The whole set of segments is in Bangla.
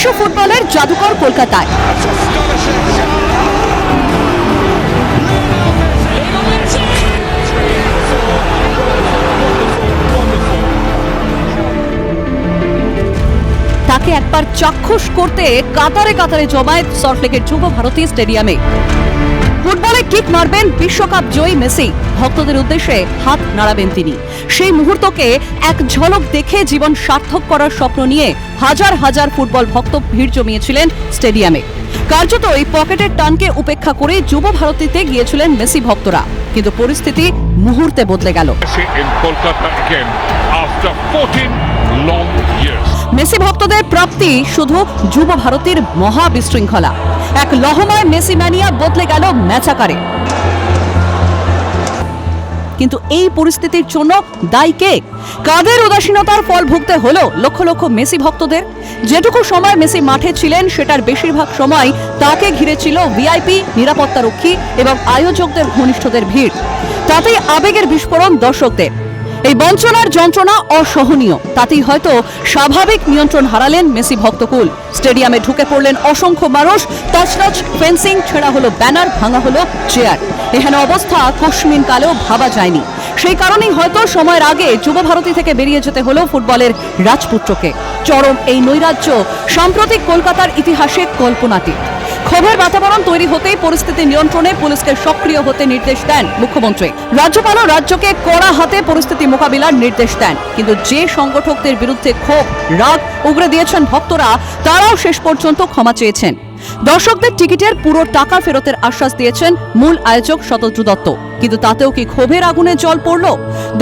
বিশ্ব ফুটবলের জাদুকর কলকাতায়। তাকে একবার চাক্ষুষ করতে কাতারে কাতারে জমায়েত সল্টলেকের যুব ভারতী স্টেডিয়ামে। ফুটবলে কিক মারবেন বিশ্বকাপ জয়ী মেসি, ভক্তদের উদ্দেশ্যে হাত নাড়াবেন তিনি। সেই মুহূর্তকে এক ঝলক দেখে জীবন সার্থক করার স্বপ্ন নিয়ে হাজার হাজার ফুটবল ভক্ত ভিড় জমিয়েছিলেন স্টেডিয়ামে। কার্যত এই পকেটের টানকে উপেক্ষা করে যুব ভারতীতে গিয়েছিলেন মেসি ভক্তরা, কিন্তু পরিস্থিতি মুহূর্তে বদলে গেল। মেসি ভক্তদের প্রাপ্তি শুধু যুব ভারতীর মহা বিশৃঙ্খলা। এক লহমায় মেসি ম্যানিয়া বদলে গেল ম্যাচাকারে। কিন্তু এই পরিস্থিতির জন্য দায়ী কে? কাদের উদাসীনতার ফল ভুগতে হলো লক্ষ লক্ষ মেসি ভক্তদের? যেটুকু সময় মেসি মাঠে ছিলেন সেটার বেশিরভাগ সময় তাকে ঘিরে ছিল ভিআইপি, নিরাপত্তারক্ষী এবং আয়োজকদের ঘনিষ্ঠদের ভিড়। তাতেই আবেগের বিস্ফোরণ দর্শকদের। এই বঞ্চনার যন্ত্রণা অসহনীয়। তাতেই হয়তো স্বাভাবিক নিয়ন্ত্রণ হারালেন মেসি ভক্তকুল। স্টেডিয়ামে ঢুকে পড়লেন অসংখ্য মানুষ, তছনছ ফেন্সিং, ছেঁড়া হলো ব্যানার, ভাঙা হলো চেয়ার। এখানে অবস্থা কস্মিন কালেও ভাবা যায়নি। সেই কারণেই হয়তো সময়ের আগে যুব ভারতী থেকে বেরিয়ে যেতে হলো ফুটবলের রাজপুত্রকে। চরম এই নৈরাজ্য সাম্প্রতিক কলকাতার ইতিহাসে কল্পনাতীত। ক্ষোভের বাতাবরণ তৈরি হতেই পরিস্থিতি নিয়ন্ত্রণে পুলিশকে সক্রিয় হতে নির্দেশ দেন মুখ্যমন্ত্রী। রাজ্যপালও রাজ্যকে কড়া হাতে পরিস্থিতি মোকাবিলার নির্দেশ দেন। কিন্তু যে সংগঠকদের বিরুদ্ধে ক্ষোভ, রাগ উগরে দিয়েছেন ভক্তরা, তারাও শেষ পর্যন্ত ক্ষমা চেয়েছেন। দর্শকদের টিকিটের পুরো টাকা ফেরতের আশ্বাস দিয়েছেন মূল আয়োজক শতদ্রু দত্ত। কিন্তু তাতেও কি ক্ষোভের আগুনে জল পড়ল?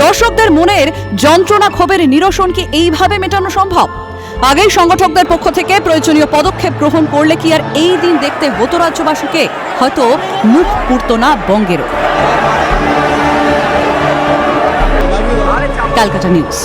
দর্শকদের মনের যন্ত্রণা, ক্ষোভের নিরসন কি এইভাবে মেটানো সম্ভব? আগেই সংগঠকদের পক্ষ থেকে প্রয়োজনীয় পদক্ষেপ গ্রহণ করলে কি আর এই দিন দেখতে হতো রাজ্যবাসীকে? হয়তো মুখ পুড়ত না বঙ্গেরও। ক্যালকাটা নিউজ।